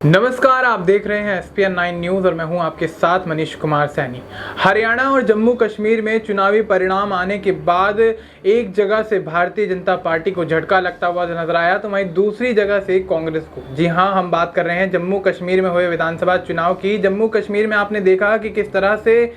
नमस्कार, आप देख रहे हैं SPN 9 न्यूज़ और मैं हूं आपके साथ मनीष कुमार सैनी। हरियाणा और जम्मू कश्मीर में चुनावी परिणाम आने के बाद एक जगह से भारतीय जनता पार्टी को झटका लगता हुआ नजर आया तो वहीं दूसरी जगह से कांग्रेस को। जी हां, हम बात कर रहे हैं जम्मू कश्मीर में हुए विधानसभा चुनाव की। जम्मू कश्मीर में आपने देखा कि किस तरह से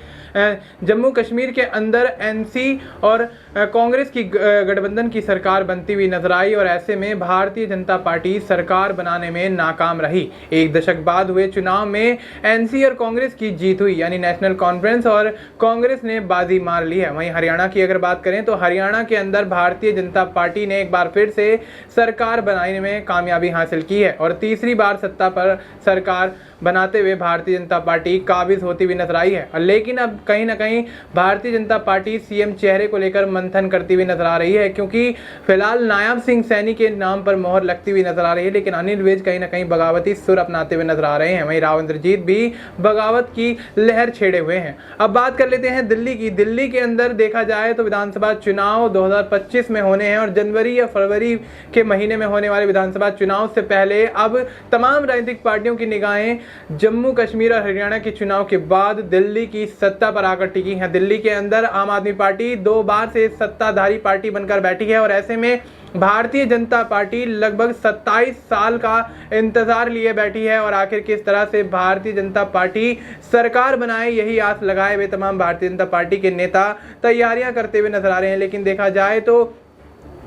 जम्मू कश्मीर के अंदर NC और कांग्रेस की गठबंधन की सरकार बनती हुई नजर आई और ऐसे में भारतीय जनता पार्टी सरकार बनाने में नाकाम रही। एक दशक बाद हुए चुनाव में NC और कांग्रेस की जीत हुई, यानी नेशनल कॉन्फ्रेंस और कांग्रेस ने बाजी मार ली है। वहीं हरियाणा की अगर बात करें तो हरियाणा के अंदर भारतीय जनता पार्टी ने एक बार फिर से सरकार बनाने में कामयाबी हासिल की है और तीसरी बार सत्ता पर सरकार बनाते हुए भारतीय जनता पार्टी काबिज होती हुई नजर आई है। लेकिन अब कहीं ना कहीं भारतीय जनता पार्टी CM चेहरे को लेकर मंथन करती हुई नजर आ रही है, क्योंकि फिलहाल नायब सिंह सैनी के नाम पर मोहर लगती हुई नजर आ रही है, लेकिन अनिल विज कहीं ना कहीं बगावती सुर अपनाते हुए नजर आ रहे हैं। वहीं राव इंद्रजीत भी बगावत की लहर छेड़े हुए हैं। अब बात कर लेते हैं दिल्ली की। दिल्ली के अंदर देखा जाए तो विधानसभा चुनाव 2025 में होने हैं और जनवरी या फरवरी के महीने में होने वाले विधानसभा चुनाव से पहले अब तमाम राजनीतिक पार्टियों की निगाहें जम्मू कश्मीर और हरियाणा के चुनाव के बाद दिल्ली की सत्ता पर आकर टिकी है। दिल्ली के अंदर आम आदमी पार्टी 2 बार से सत्ताधारी पार्टी बनकर बैठी है और ऐसे में भारतीय जनता पार्टी लगभग 27 साल का इंतजार लिए बैठी है और आखिर किस तरह से भारतीय जनता पार्टी सरकार बनाए, यही आस लगाए हुए तमाम भारतीय जनता पार्टी के नेता तैयारियां करते हुए नजर आ रहे हैं। लेकिन देखा जाए तो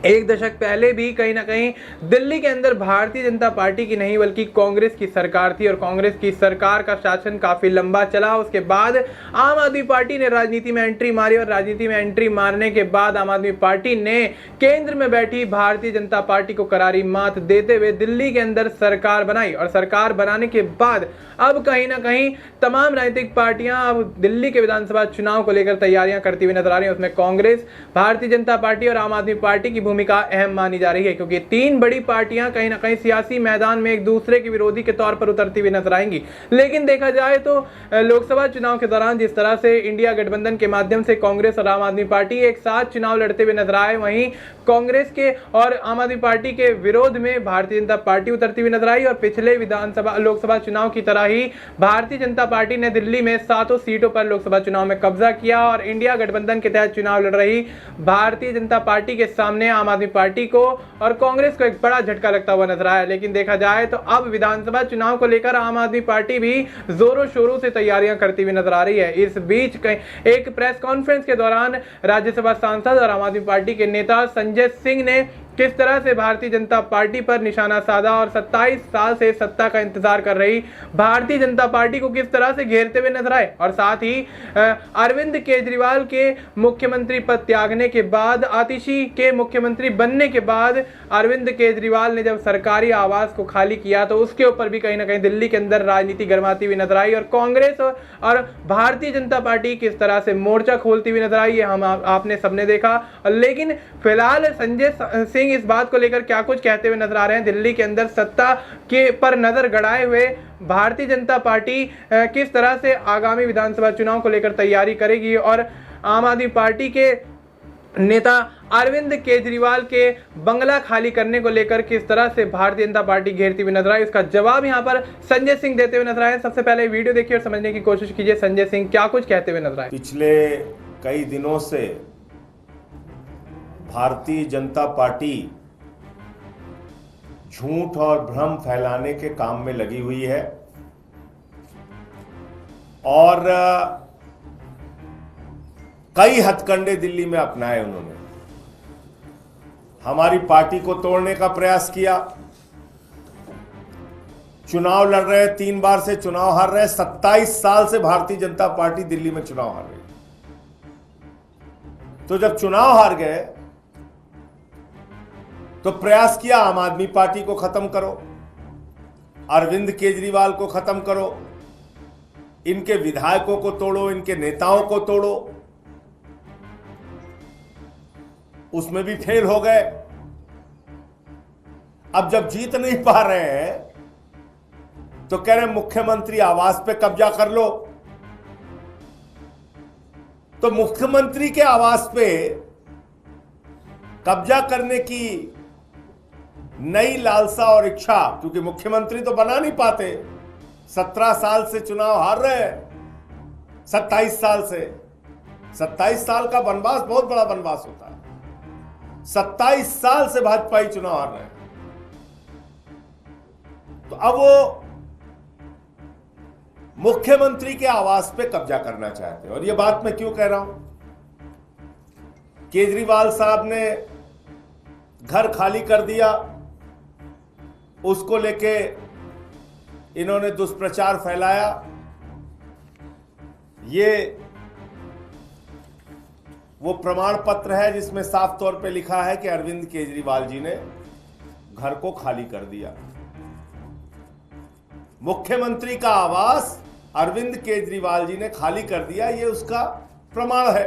एक दशक पहले भी कहीं ना कहीं दिल्ली के अंदर भारतीय जनता पार्टी की नहीं बल्कि कांग्रेस की सरकार थी और कांग्रेस की सरकार का शासन काफी लंबा चला। उसके बाद आम आदमी पार्टी ने राजनीति में एंट्री मारी और राजनीति में एंट्री मारने के बाद आम आदमी पार्टी ने केंद्र में बैठी भारतीय जनता पार्टी को करारी मात देते हुए दिल्ली के अंदर सरकार बनाई और सरकार बनाने के बाद अब कहीं ना कहीं तमाम राजनीतिक पार्टियां अब दिल्ली के विधानसभा चुनाव को लेकर तैयारियां करती हुई नजर आ रही है। उसमें कांग्रेस, भारतीय जनता पार्टी और आम आदमी पार्टी की भूमिका अहम मानी जा रही है, क्योंकि 3 बड़ी पार्टियां कहीं ना कहीं सियासी मैदान में एक दूसरे के विरोधी के तौर पर उतरती हुई नजर आएंगी। लेकिन देखा जाए तो लोकसभा चुनाव के दौरान जिस तरह से इंडिया गठबंधन के माध्यम से कांग्रेस और आम आदमी पार्टी एक साथ चुनाव लड़ते हुए नजर आए, वहीं कांग्रेस के और आम आदमी पार्टी के विरोध में भारतीय जनता पार्टी उतरती हुई नजर आई और पिछले लोकसभा चुनाव की तरह ही भारतीय जनता पार्टी ने दिल्ली में 7 सीटों पर लोकसभा चुनाव में कब्जा किया और इंडिया गठबंधन के तहत चुनाव लड़ रही भारतीय जनता पार्टी के सामने आम आदमी पार्टी को और कांग्रेस को एक बड़ा झटका लगता हुआ नजर आया। लेकिन देखा जाए तो अब विधानसभा चुनाव को लेकर आम आदमी पार्टी भी जोरों शोरों से तैयारियां करती हुई नजर आ रही है। इस बीच एक प्रेस कॉन्फ्रेंस के दौरान राज्यसभा सांसद और आम आदमी पार्टी के नेता संजय सिंह ने किस तरह से भारतीय जनता पार्टी पर निशाना साधा और 27 साल से सत्ता का इंतजार कर रही भारतीय जनता पार्टी को किस तरह से घेरते हुए नजर आए और साथ ही अरविंद केजरीवाल के मुख्यमंत्री पद त्यागने के बाद, आतिशी के मुख्यमंत्री बनने के बाद अरविंद केजरीवाल ने जब सरकारी आवास को खाली किया तो उसके ऊपर भी कहीं ना कहीं दिल्ली के अंदर राजनीति गर्माती हुई नजर आई और कांग्रेस और भारतीय जनता पार्टी किस तरह से मोर्चा खोलती हुई नजर आई, ये हम आपने सबने देखा। लेकिन फिलहाल संजय सिंह इस बात को लेकर क्या कुछ कहते हुए नजर आ रहे हैं। दिल्ली के अंदर सत्ता के पर नजर गड़ाए हुए भारतीय जनता पार्टी किस तरह से आगामी विधानसभा चुनाव को लेकर तैयारी करेगी और आम आदमी पार्टी के नेता अरविंद केजरीवाल के बंगला खाली करने को लेकर किस तरह से भारतीय जनता पार्टी घेरती हुई नजर आई, उसका जवाब यहां पर संजय सिंह देते हुए नजर आए। सबसे पहले वीडियो देखिए और समझने की कोशिश कीजिए संजय सिंह क्या कुछ कहते हुए नजर आए। पिछले कई दिनों से भारतीय जनता पार्टी झूठ और भ्रम फैलाने के काम में लगी हुई है और कई हथकंडे दिल्ली में अपनाए उन्होंने। हमारी पार्टी को तोड़ने का प्रयास किया, चुनाव लड़ रहे, 3 बार से चुनाव हार रहे, 27 साल से भारतीय जनता पार्टी दिल्ली में चुनाव हार रही। तो जब चुनाव हार गए तो प्रयास किया आम आदमी पार्टी को खत्म करो, अरविंद केजरीवाल को खत्म करो, इनके विधायकों को तोड़ो, इनके नेताओं को तोड़ो। उसमें भी फेल हो गए। अब जब जीत नहीं पा रहे हैं तो कह रहे मुख्यमंत्री आवास पे कब्जा कर लो। तो मुख्यमंत्री के आवास पे कब्जा करने की नई लालसा और इच्छा, क्योंकि मुख्यमंत्री तो बना नहीं पाते, 17 साल से चुनाव हार रहे हैं, 27 साल से। 27 साल का वनवास बहुत बड़ा वनवास होता है। 27 साल से भाजपा ही चुनाव हार रहे हैं, तो अब वो मुख्यमंत्री के आवास पे कब्जा करना चाहते हैं। और ये बात मैं क्यों कह रहा हूं? केजरीवाल साहब ने घर खाली कर दिया, उसको लेके इन्होंने दुष्प्रचार फैलाया। ये वो प्रमाण पत्र है जिसमें साफ तौर पे लिखा है कि अरविंद केजरीवाल जी ने घर को खाली कर दिया। मुख्यमंत्री का आवास अरविंद केजरीवाल जी ने खाली कर दिया, ये उसका प्रमाण है,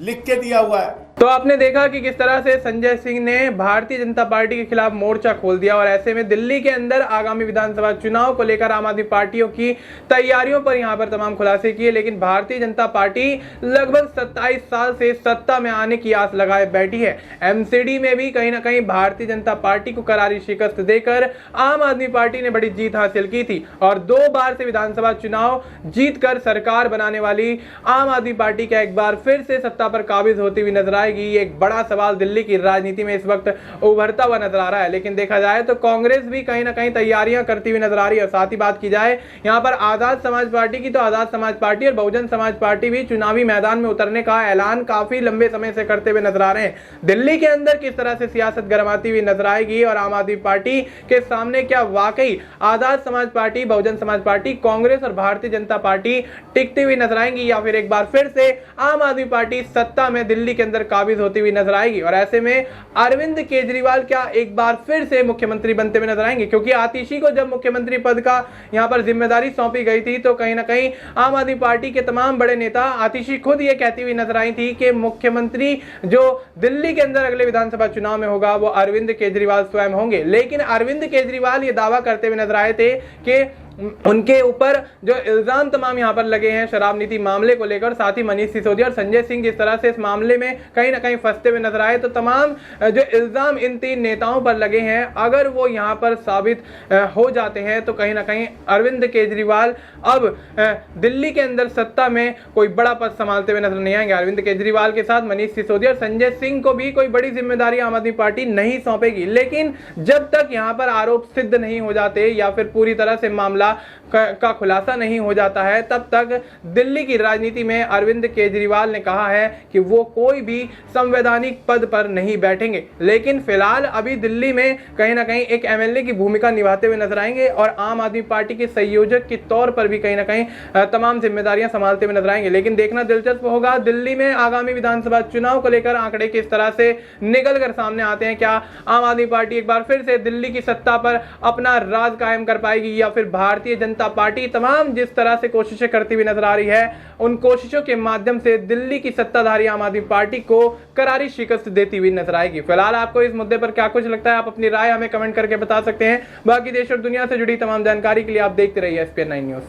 लिख के दिया हुआ है। तो आपने देखा कि किस तरह से संजय सिंह ने भारतीय जनता पार्टी के खिलाफ मोर्चा खोल दिया और ऐसे में दिल्ली के अंदर आगामी विधानसभा चुनाव को लेकर आम आदमी पार्टियों की तैयारियों पर यहां पर तमाम खुलासे किए। लेकिन भारतीय जनता पार्टी लगभग 27 साल से सत्ता में आने की आस लगाए बैठी है। एमसीडी में भी कहीं ना कहीं भारतीय जनता पार्टी को करारी शिकस्त देकर आम आदमी पार्टी ने बड़ी जीत हासिल की थी और 2 बार से विधानसभा चुनाव जीतकर सरकार बनाने वाली आम आदमी पार्टी का एक बार फिर से सत्ता पर काबिज होती हुई नजर आएगी। एक बड़ा सवाल दिल्ली की राजनीति में इस वक्त उभरता हुआ नजर आ रहा है। लेकिन देखा जाए तो कांग्रेस भी कहीं ना कहीं तैयारियां करती हुई नजर आ रही है। और साथ ही बात की जाए यहां पर आजाद समाज पार्टी की, तो आजाद समाज पार्टी और बहुजन समाज पार्टी भी चुनावी मैदान में उतरने का ऐलान काफी लंबे समय से करते हुए नजर आ रहे हैं। दिल्ली के अंदर किस तरह से सियासत गरमाती हुई नजर आएगी और आम आदमी पार्टी के सामने क्या वाकई आजाद समाज पार्टी, बहुजन समाज पार्टी, कांग्रेस और भारतीय जनता पार्टी टिकती हुई नजर आएंगी या फिर एक बार फिर से आम आदमी पार्टी सत्ता में दिल्ली के अंदर काबिज होती हुई नजर आएगी। और ऐसे में अरविंद केजरीवाल क्या एक बार फिर से मुख्यमंत्री बनते हुए नजर आएंगे? क्योंकि आतिशी को जब मुख्यमंत्री पद का यहां पर जिम्मेदारी सौंपी गई थी तो कहीं ना कहीं आम आदमी पार्टी के तमाम बड़े नेता, आतिशी खुद ये कहती हुई नजर आई थी कि मुख्यमंत्री जो दिल्ली के अंदर अगले विधानसभा चुनाव में होगा वो अरविंद केजरीवाल स्वयं होंगे। लेकिन अरविंद केजरीवाल ये दावा करते हुए नजर आए थे कि उनके ऊपर जो इल्जाम तमाम यहां पर लगे हैं शराब नीति मामले को लेकर, साथ ही मनीष सिसोदिया और संजय सिंह जिस तरह से इस मामले में कहीं ना कहीं फंसते हुए नजर आए, तो तमाम जो इल्जाम इन 3 नेताओं पर लगे हैं अगर वो यहां पर साबित हो जाते हैं तो कहीं ना कहीं अरविंद केजरीवाल अब दिल्ली के अंदर सत्ता में कोई बड़ा पद संभालते हुए नजर नहीं आएंगे। अरविंद केजरीवाल के साथ मनीष सिसोदिया और संजय सिंह को भी कोई बड़ी जिम्मेदारी आम आदमी पार्टी नहीं सौंपेगी। लेकिन जब तक यहां पर आरोप सिद्ध नहीं हो जाते या फिर पूरी तरह से मामला का खुलासा नहीं हो जाता है तब तक दिल्ली की राजनीति में अरविंद केजरीवाल ने कहा है कि वो कोई भी संवैधानिक पद पर नहीं बैठेंगे। लेकिन फिलहाल अभी दिल्ली में कहीं ना कहीं एक एमएलए की भूमिका निभाते हुए नजर आएंगे और आम आदमी पार्टी के संयोजक के तौर पर भी कहीं ना कहीं तमाम जिम्मेदारियां संभालते हुए नजर आएंगे। लेकिन देखना दिलचस्प होगा दिल्ली में आगामी विधानसभा चुनाव को लेकर आंकड़े किस तरह से निकल कर सामने आते हैं। क्या आम आदमी पार्टी एक बार फिर से दिल्ली की सत्ता पर अपना राज कायम कर पाएगी या फिर भारतीय जनता पार्टी तमाम जिस तरह से कोशिशें करती हुई नजर आ रही है उन कोशिशों के माध्यम से दिल्ली की सत्ताधारी आम आदमी पार्टी को करारी शिकस्त देती हुई नजर आएगी। फिलहाल आपको इस मुद्दे पर क्या कुछ लगता है, आप अपनी राय हमें कमेंट करके बता सकते हैं। बाकी देश और दुनिया से जुड़ी तमाम जानकारी के लिए आप देखते रहिए SPN9 न्यूज।